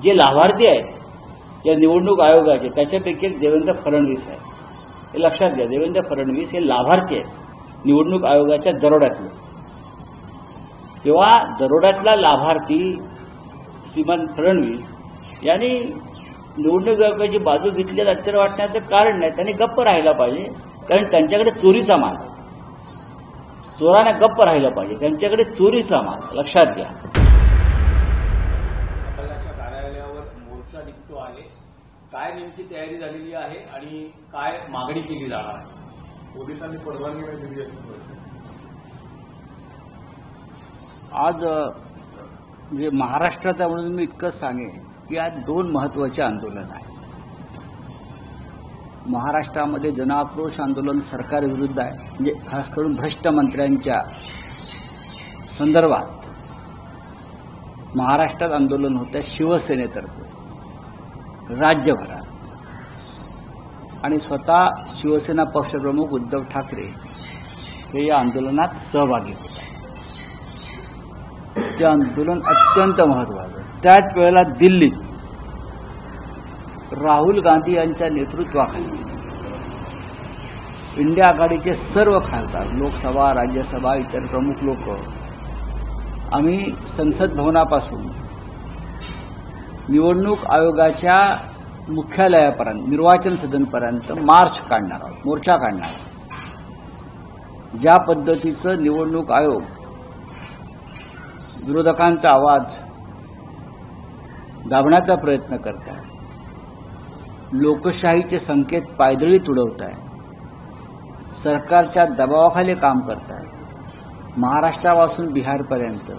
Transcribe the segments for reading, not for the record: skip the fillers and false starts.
जे लाभार्थी आहेत या निवडणूक आयोगाचे त्याच्यापैकी एक देवेंद्र फडणवीस आहे. हे लक्षात घ्या, देवेंद्र फडणवीस हे लाभार्थी आहेत निवडणूक आयोगाच्या दरोड्यातले. तेव्हा दरोड्यातला लाभार्थी श्रीमान फडणवीस यांनी निवडणूक आयोगाची बाजू घेतली आश्चर्य वाटण्याचं कारण नाही. त्यांनी गप्प राहायला पाहिजे, कारण त्यांच्याकडे चोरीचा माल, चोराने गप्प राहिलं पाहिजे, त्यांच्याकडे चोरीचा माल. लक्षात घ्या. कार्यालयावर मोर्चा निघतो आहे, काय नेमकी तयारी झालेली आहे आणि काय मागणी केली जाणार आहे? पोलिसांनी परवानगी नाही दिली आहे. आज म्हणजे महाराष्ट्राचा म्हणून मी इतकंच सांगेन की आज दोन महत्वाचे आंदोलन आहेत. महाराष्ट्रामध्ये जनाक्रोश आंदोलन सरकारविरुद्ध आहे, म्हणजे खास करून भ्रष्ट मंत्र्यांच्या संदर्भात महाराष्ट्रात आंदोलन होतं शिवसेनेतर्फे राज्यभरात, आणि स्वतः शिवसेना पक्षप्रमुख उद्धव ठाकरे हे या आंदोलनात सहभागी होत आहेत. ते आंदोलन अत्यंत महत्त्वाचं. त्याच वेळेला दिल्लीत राहुल गांधी यांच्या नेतृत्वाखाली इंडिया आघाडीचे सर्व खासदार, लोकसभा, राज्यसभा, इतर प्रमुख लोक आम्ही संसद भवनापासून निवडणूक आयोगाच्या मुख्यालयापर्यंत, निर्वाचन सदनपर्यंत मार्च काढणार आहोत, मोर्चा काढणार आहोत. ज्या पद्धतीचं निवडणूक आयोग विरोधकांचा आवाज दाबण्याचा प्रयत्न करत आहे, लोकशाहीचे संकेत पायदळी तुडवत आहे, सरकारच्या दबावाखाली काम करत आहे, महाराष्ट्रापासून बिहारपर्यंत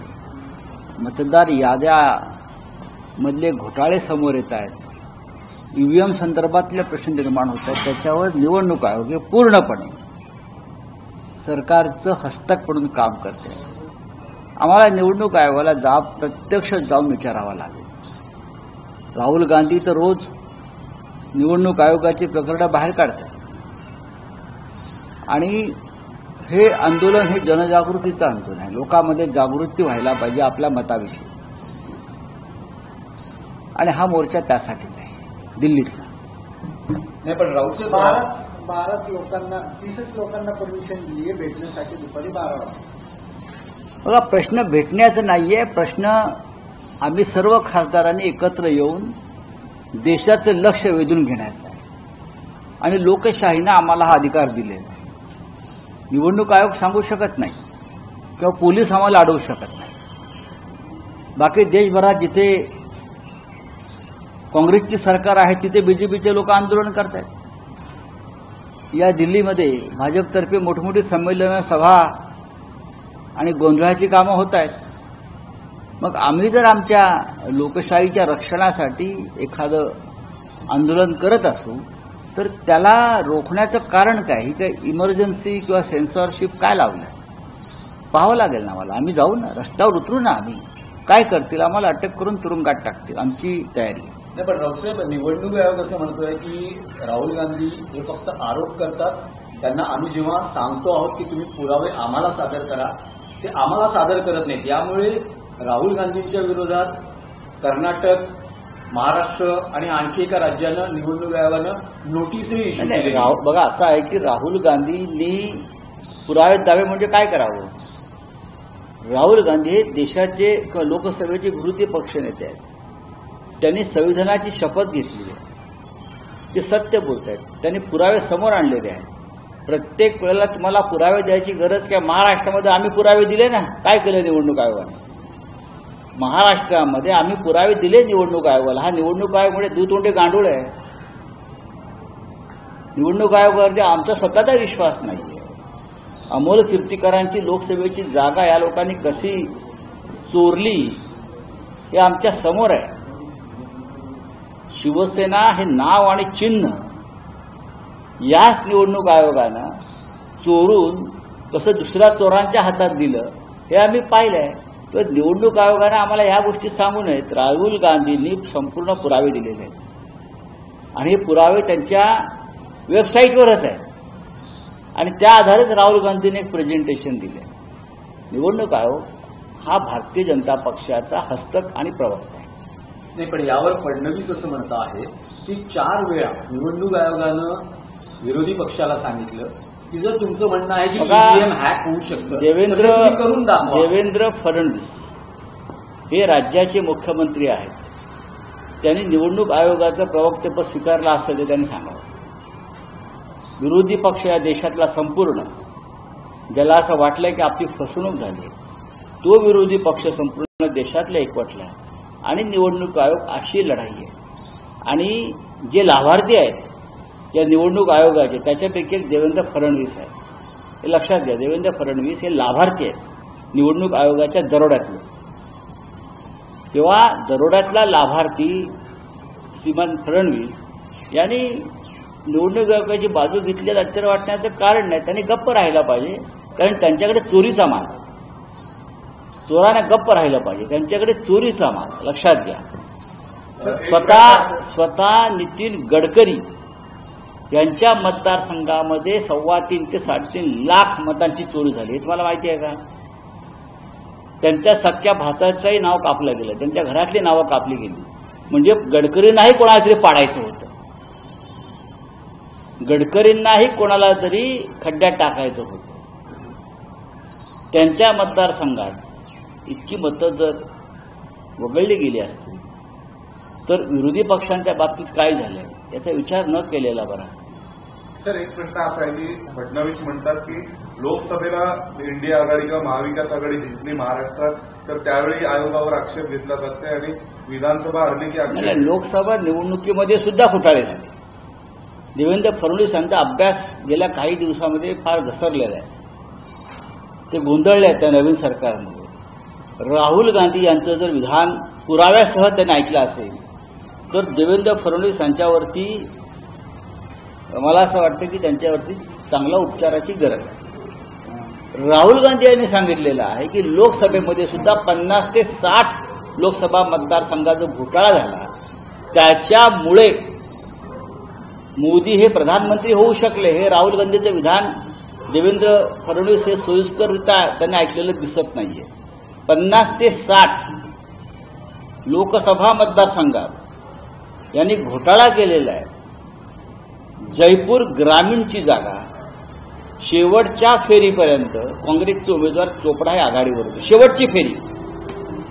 मतदार याद्यामधले घोटाळे समोर येत आहेत, ईव्हीएम संदर्भातले प्रश्न निर्माण होत आहेत, त्याच्यावर निवडणूक आयोग हे पूर्णपणे सरकारचं हस्तक म्हणून काम करते. आम्हाला निवडणूक आयोगाला प्रत्यक्ष जाऊन विचारावा लागेल. राहुल गांधी तर रोज निवडणूक आयोगाची प्रकरणं बाहेर काढतात, आणि हे आंदोलन हे जनजागृतीचं आंदोलन आहे. लोकांमध्ये जागृती व्हायला पाहिजे आपल्या मताविषयी, आणि हा मोर्चा त्यासाठीच आहे दिल्लीतला. नाही, पण राऊत भारत लोकांना 30 लोकांना परमिशन दिली आहे भेटण्यासाठी दुपारी 12 वाजता. बघा, प्रश्न भेटण्याचं नाहीये, प्रश्न आम्ही सर्व खासदारांनी एकत्र येऊन देशाचं लक्ष वेधून घेण्याचं आहे, आणि लोकशाहीनं आम्हाला हा अधिकार दिलेला आहे. निवडणूक आयोग सांगू शकत नाही किंवा पोलीस आम्हाला अडवू शकत नाही. बाकी देशभरात जिथे काँग्रेसची सरकार आहे तिथे बीजेपीचे लोक आंदोलन करत आहेत. या दिल्लीमध्ये भाजपतर्फे मोठमोठी संमेलनं, सभा आणि गोंधळाची कामं होत आहेत. मग आम्ही जर आमच्या लोकशाहीच्या रक्षणासाठी एखादं आंदोलन करत असू तर त्याला रोखण्याचं कारण काय? ही काय इमर्जन्सी किंवा सेन्सॉरशिप काय लावलं पाहावं लागेल ना मला. आम्ही जाऊ ना, रस्त्यावर उतरू ना, आम्ही काय करतील, आम्हाला अटक करून तुरुंगात टाकतील, आमची तयारी. नाही, पण राऊतसाहेब, निवडणूक आयोग असं म्हणतोय की राहुल गांधी हे फक्त आरोप करतात. त्यांना आम्ही जेव्हा सांगतो आहोत की तुम्ही पुरावे आम्हाला सादर करा, ते आम्हाला सादर करत नाहीत. यामुळे राहुल गांधींच्या विरोधात कर्नाटक, महाराष्ट्र आणि आणखी एका राज्यानं निवडणूक आयोगानं नोटीसही इश्यू केली. बघा, असं आहे की राहुल गांधींनी पुरावे दावे म्हणजे काय करावं? राहुल गांधी हे देशाचे लोकसभेचे विरोधी पक्षनेते आहेत. त्यांनी संविधानाची शपथ घेतली आहे, ते सत्य बोलत आहेत, त्यांनी पुरावे समोर आणलेले आहेत. प्रत्येक वेळेला तुम्हाला पुरावे द्यायची गरज काय? महाराष्ट्रामध्ये आम्ही पुरावे दिले ना. काय केलं निवडणूक आयोगाने? महाराष्ट्रामध्ये आम्ही पुरावे दिले निवडणूक आयोगाला. हा निवडणूक आयोग म्हणजे दुतोंडे गांडूळ आहे. निवडणूक आयोगावरती आमचा स्वतःचा विश्वास नाही आहे. अमोल कीर्तिकरांची लोकसभेची जागा या लोकांनी कशी चोरली हे आमच्या समोर आहे. शिवसेना हे नाव आणि चिन्ह याच निवडणूक आयोगानं चोरून कसं दुसऱ्या चोरांच्या हातात दिलं हे आम्ही पाहिलंय. तर निवडणूक आयोगानं आम्हाला ह्या गोष्टी सांगू नयेत. राहुल गांधींनी संपूर्ण पुरावे दिलेले आहेत, आणि हे पुरावे त्यांच्या वेबसाईटवरच आहेत, आणि त्या आधारेच राहुल गांधींनी एक प्रेझेंटेशन दिले. निवडणूक आयोग हा भारतीय जनता पक्षाचा हस्तक आणि प्रवक्ता आहे. नाही, पण यावर फडणवीस असं म्हणत आहे की 4 वेळा निवडणूक आयोगानं विरोधी पक्षाला सांगितलं की जर तुमचं म्हणणं आहे की बघा, ईव्हीएम हॅक होऊ शकतं तर ते तुम्ही करून दाखवा. देवेंद्र फडणवीस हे राज्याचे मुख्यमंत्री आहेत. त्यांनी निवडणूक आयोगाचं प्रवक्तेपद स्वीकारलं असेल तर त्यांनी सांगावं. विरोधी पक्ष या देशातला संपूर्ण, ज्याला असं वाटलंय की आपली फसवणूक झाली, तो विरोधी पक्ष संपूर्ण देशातला एकवटला आणि निवडणूक आयोग अशी लढाई आहे. आणि जे लाभार्थी आहेत या निवडणूक आयोगाचे त्याच्यापैकी एक देवेंद्र फडणवीस आहे. हे लक्षात घ्या, देवेंद्र फडणवीस हे लाभार्थी आहेत निवडणूक आयोगाच्या दरोड्यातले. तेव्हा दरोड्यातला लाभार्थी श्रीमान फडणवीस यांनी निवडणूक आयोगाची बाजू घेतल्यास आश्चर्य वाटण्याचं कारण नाही. त्यांनी गप्प राहायला पाहिजे, कारण त्यांच्याकडे चोरीचा माल, चोराने गप्प राहिलं पाहिजे. त्यांच्याकडे चोरीचा माल, लक्षात घ्या. स्वतः नितीन गडकरी यांच्या मतदारसंघामध्ये 3.25 ते 3.5 लाख मतांची चोरी झाली. हे तुम्हाला माहिती आहे का? त्यांच्या सख्या भाचाचंही नाव कापलं गेलं, त्यांच्या घरातली नावं कापली गेली. म्हणजे गडकरींनाही कोणाला तरी पाडायचं होतं, गडकरींनाही कोणाला तरी खड्ड्यात टाकायचं होतं. त्यांच्या मतदारसंघात इतकी मतं जर वगळली गेली असती तर विरोधी पक्षांच्या बाबतीत काय झालंय याचा विचार न केलेला बरा. सर, एक प्रश्न असा आहे की फडणवीस म्हणतात की लोकसभेला इंडिया आघाडी किंवा महाविकास आघाडी जिंकली महाराष्ट्रात तर त्यावेळी आयोगावर आक्षेप घेतला जाते आणि विधानसभा हरली की आक्षेप. लोकसभा निवडणुकीमध्ये सुद्धा घोटाळे झाले. देवेंद्र फडणवीस यांचा अभ्यास गेल्या काही दिवसामध्ये फार घसरलेला आहे. ते गोंधळले आहेत त्या नवीन सरकारमध्ये. राहुल गांधी यांचं जर विधान पुराव्यासह त्यांनी ऐकलं असेल तर देवेंद्र फडणवीस यांच्यावरती मला असं वाटतं की त्यांच्यावरती चांगल्या उपचाराची गरज आहे. राहुल गांधी यांनी सांगितलेलं आहे की लोकसभेमध्ये सुद्धा 50 ते 60 लोकसभा मतदारसंघात जो घोटाळा झाला त्याच्यामुळे मोदी हे प्रधानमंत्री होऊ शकले. हे राहुल गांधीचं विधान देवेंद्र फडणवीस हे सोयीस्कररित्या त्यांनी ऐकलेलं दिसत नाहीये. 50 ते 60 लोकसभा मतदारसंघात यांनी घोटाळा केलेला आहे. जयपूर ग्रामीणची जागा शेवटच्या फेरीपर्यंत काँग्रेसचे उमेदवार चोपडा हे आघाडीवर होते.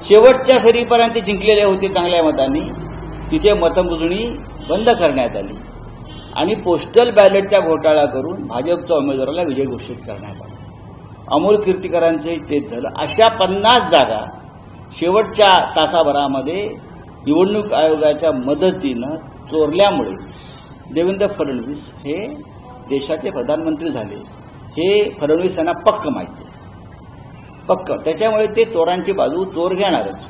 शेवटच्या फेरीपर्यंत जिंकलेले होते चांगल्या मतांनी. तिथे मतमोजणी बंद करण्यात आली आणि पोस्टल बॅलेटचा घोटाळा करून भाजपच्या उमेदवाराला विजय घोषित करण्यात आला. अमोल कीर्तीकरांचंही तेच झालं. अशा 50 जागा शेवटच्या तासाभरामध्ये निवडणूक आयोगाच्या मदतीनं चोरल्यामुळे देवेंद्र फडणवीस हे देशाचे प्रधानमंत्री झाले. हे फडणवीस यांना पक्क माहिती आहे, पक्क. त्याच्यामुळे ते चोरांची बाजू चोर घेणारच.